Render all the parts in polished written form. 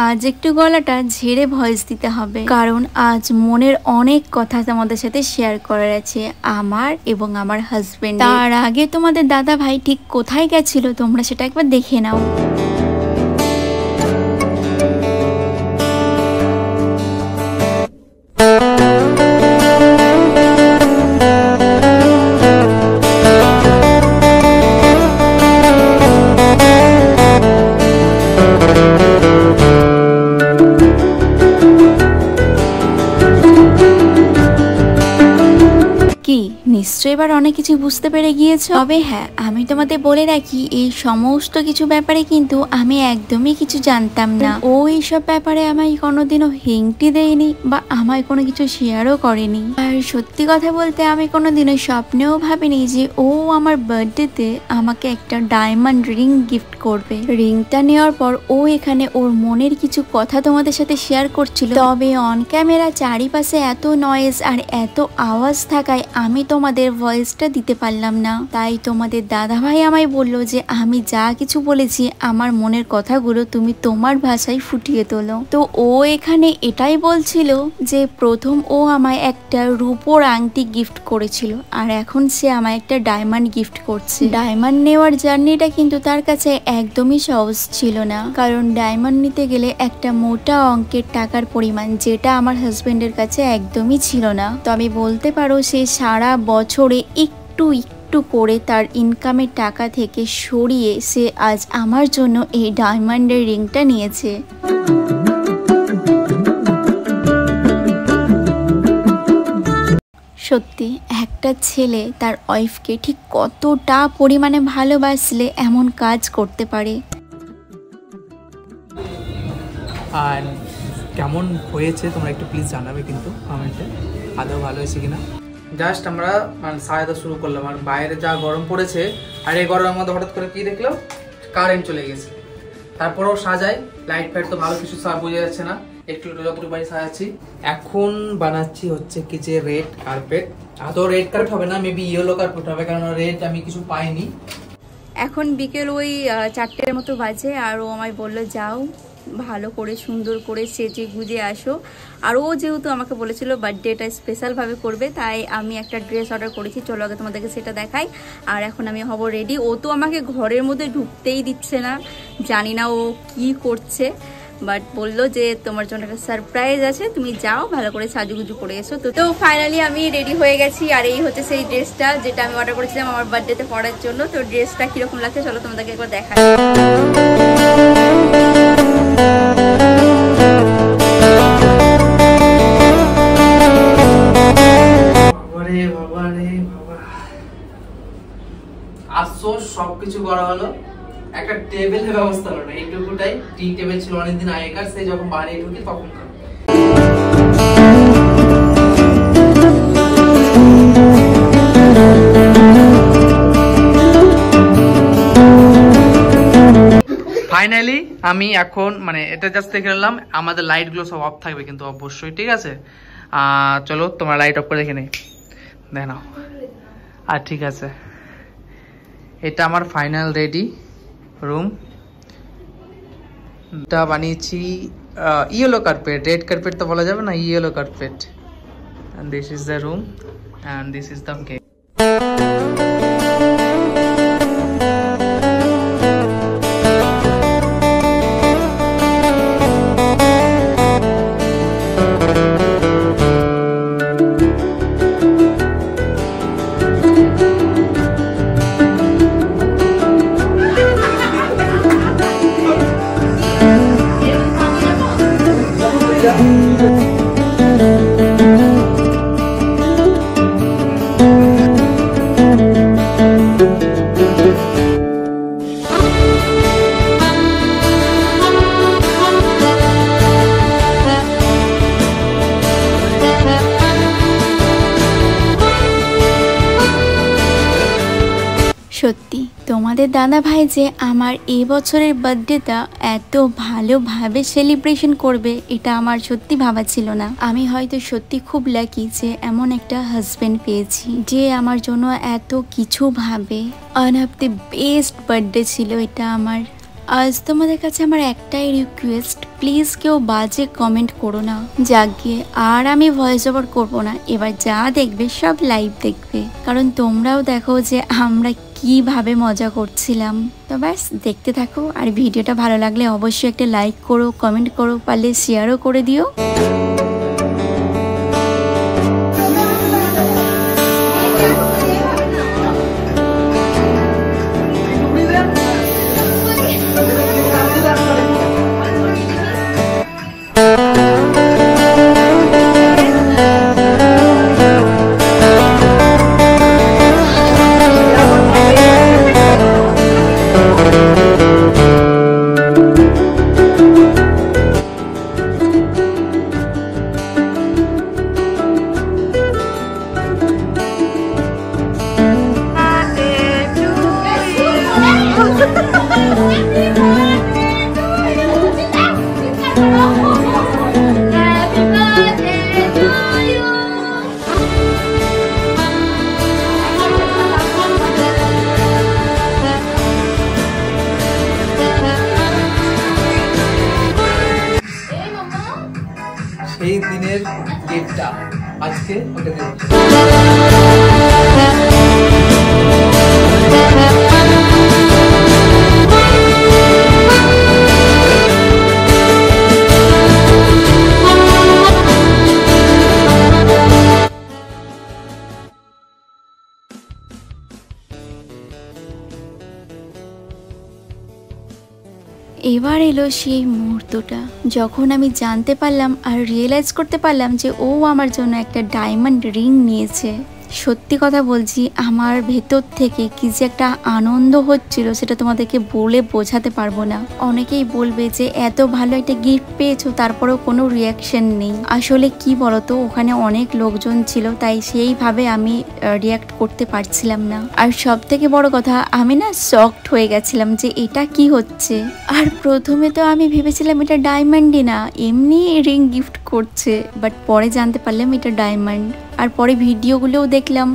আজ একটু গলাটা ঝেড়ে ভয়েস দিতে হবে, কারণ আজ মনের অনেক কথা তোমাদের সাথে শেয়ার করার আছে আমার এবং আমার হাজবেন্ড। তার আগে তোমাদের দাদা ভাই ঠিক কোথায় গেছিল তোমরা সেটা একবার দেখে নাও। নিশ্চয়ই এবার অনেক কিছু বুঝতে পেরে গিয়েছো। তবে হ্যাঁ, আমি তোমাদের বলে রাখি এই সমস্ত কিছু ব্যাপারে কিন্তু আমি একদমই কিছু জানতাম না। ও এইসব ব্যাপারে আমায় কোনোদিনও হিংটি দেয়নি বা আমায় কোনো কিছু শেয়ারও করেনি। আর সত্যি কথা বলতে আমি কোনোদিনও স্বপ্নেও ভাবিনি যে ও আমার বার্থডেতে আমাকে একটা ডায়মন্ড রিং গিফট করবে। রিংটা নেওয়ার পর ও এখানে ওর মনের কিছু কথা তোমাদের সাথে শেয়ার করছিল। তবে অন ক্যামেরা চারিপাশে এত নয়েজ আর এত আওয়াজ থাকায় আমি তোমাদের ভয়েসটা দিতে পারলাম না। তাই তোমাদের দাদা ভাই আমায় বললো যে আমি যা কিছু বলেছি আমার মনের কথাগুলো তুমি তোমার ভাষায় ফুটিয়ে তোলো। তো ও এখানে এটাই বলছিল যে প্রথম ও আমায় একটা রূপোর আংটি গিফট করেছিল আর এখন সে আমায় একটা ডায়মন্ড গিফট করছে। ডায়মন্ড নেওয়ার জার্নিটা কিন্তু তার কাছে একদমই সহজ ছিল না, কারণ ডায়মন্ড নিতে গেলে একটা মোটা অঙ্কের টাকার পরিমাণ, যেটা আমার হাজবেন্ডের কাছে একদমই ছিল না। তবে বলতে পারো সে সারা বছরে একটু একটু করে তার ইনকামের টাকা থেকে সরিয়ে সে আজ আমার জন্য এই ডায়মন্ডের রিংটা নিয়েছে। সত্যি একটা ছেলে তার ওয়াইফকে ঠিক কতটা পরিমাণে ভালোবাসলে এমন কাজ করতে পারে। আর কেমন হয়েছে তোমরা একটু প্লিজ জানাবে কিন্তু কমেন্টে, আদৌ ভালো হয়েছে কিনা। জাস্ট আমরা মানে সাজাতে শুরু করলাম, আর বাইরে যা গরম পড়েছে, আর এই গরমের মধ্যে হঠাৎ করে কি দেখলাম কারেন্ট চলে গেছে। তারপরেও সাজাই, লাইট ফাইট তো ভালো কিছু বোঝা যাচ্ছে না, একটু একটু যতটুকু বাড়ি সাজাচ্ছি। এখন বানাচ্ছি হচ্ছে কি যে রেড কার্পেট। আদৌ রেড কার্পেট হবে না, মেবি ইয়েলো কার্পেট হবে, কারণ রেড আমি কিছু পাইনি। এখন বিকেল ওই 4টের মতো বাজে আর ও আমায় বললো যাও ভালো করে সুন্দর করে সেজে গুজে আসো। আর ও যেহেতু আমাকে বলেছিল বার্থডেটা স্পেশালভাবে করবে, তাই আমি একটা ড্রেস অর্ডার করেছি। চলো আগে তোমাদেরকে সেটা দেখাই। আর এখন আমি হব রেডি। ও তো আমাকে ঘরের মধ্যে ঢুকতেই দিচ্ছে না, জানি না ও কি করছে, বাট বললো যে তোমার জন্য একটা সারপ্রাইজ আছে, তুমি যাও ভালো করে সাজুগুজু করে এসো। তো ফাইনালি আমি রেডি হয়ে গেছি, আর এই হচ্ছে সেই ড্রেসটা যেটা আমি অর্ডার করেছিলাম আমার বার্থডেতে পরার জন্য। তো ড্রেসটা কিরকম লাগছে চলো তোমাদেরকে একবার দেখাই। সবকিছু করা হলো, একটা টেবিলের ব্যবস্থা হলো না, এইটুকুটাই। টি টেবিল ছিল অনেকদিন আগেকার, সেই যখন বাড়ি ঢুকি তখন। ফাইনালি আমি এখন মানে এটা জাস্ট দেখে নিলাম, আমাদের লাইট গুলো সব অফ থাকবে কিন্তু অবশ্যই, ঠিক আছে। চলো তোমার লাইট অফ করে দেখে নেই, দেখে নাও। আর ঠিক আছে, এটা আমার ফাইনাল রেডি রুম। এটা বানিয়েছি ইয়েলো কার্পেট, রেড কার্পেট তো বলা যাবে না, yellow carpet. And this is the room and this is the cake. সত্যি তোমাদের দাদা ভাই যে আমার এই বছরের বার্থডেটা এত ভালোভাবে সেলিব্রেশন করবে এটা আমার সত্যি ভাবা ছিল না। আমি হয়তো সত্যি খুব লাকি যে এমন একটা হাজবেন্ড পেয়েছি যে আমার জন্য এত কিছু ভাবে। One of the best birthday ছিল এটা আমার। আজ তোমাদের কাছে আমার একটাই রিকোয়েস্ট, প্লিজ কেউ বাজে কমেন্ট করো না। যাকে আর আমি ভয়েস ওভার করবো না, এবার যা দেখবে সব লাইভ দেখবে, কারণ তোমরাও দেখো যে আমরা কিভাবে মজা করছিলাম। তো ব্যাস দেখতে থাকো, আর ভিডিওটা ভালো লাগলে অবশ্যই একটা লাইক করো, কমেন্ট করো, পারলে শেয়ারও করে দিও। সেই দিনের কেকটা আজকে ওকে দেব। এবার এলো সেই মুহূর্তটা যখন আমি জানতে পারলাম আর রিয়েলাইজ করতে পারলাম যে ও আমার জন্য একটা ডায়মন্ড রিং নিয়েছে। সত্যি কথা বলছি, আমার ভেতর থেকে কি যে একটা আনন্দ হচ্ছিল সেটা তোমাদেরকে বলে বোঝাতে পারবো না। অনেকেই বলবে যে এত ভালো একটা গিফট পেয়েছো তারপরেও কোনো রিয়াকশন নেই। আসলে কি বলতো, ওখানে অনেক লোকজন ছিল, তাই সেইভাবে আমি রিয়াক্ট করতে পারছিলাম না। আর সব থেকে বড় কথা, আমি না শকড হয়ে গেছিলাম যে এটা কি হচ্ছে। আর প্রথমে তো আমি ভেবেছিলাম এটা ডায়মন্ডই না, এমনি রিং গিফট করছে, বাট পরে জানতে পারলাম এটা ডায়মন্ড। আর পরে ভিডিওগুলোও দেখলাম।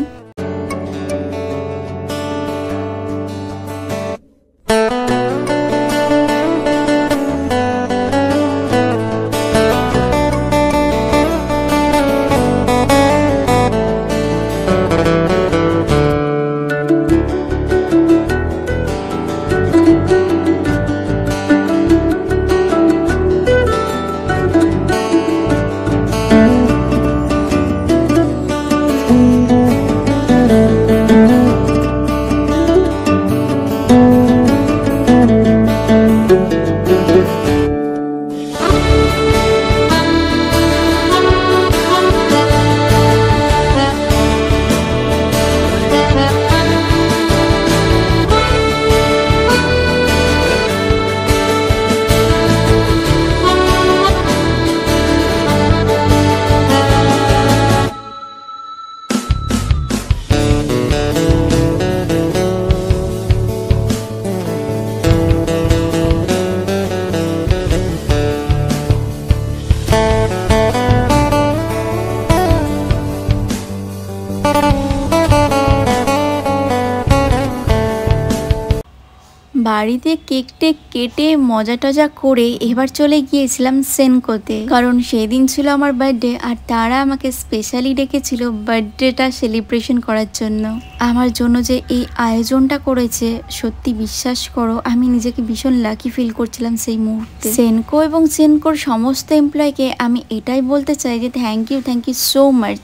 বাড়িতে কেক টেক কেটে মজা টজা করে এবার চলে গিয়েছিলাম সেনকোতে, কারণ সেদিন ছিল আমার বার্থডে আর তারা আমাকে স্পেশালি ডেকেছিল বার্থডেটা সেলিব্রেশন করার জন্য। আমার জন্য যে এই আয়োজনটা করেছে, সত্যি বিশ্বাস করো আমি নিজেকে ভীষণ লাকি ফিল করছিলাম সেই মুহূর্তে। সেনকো এবং সেনকোর সমস্ত এমপ্লয়কে আমি এটাই বলতে চাই যে থ্যাংক ইউ সো মাচ।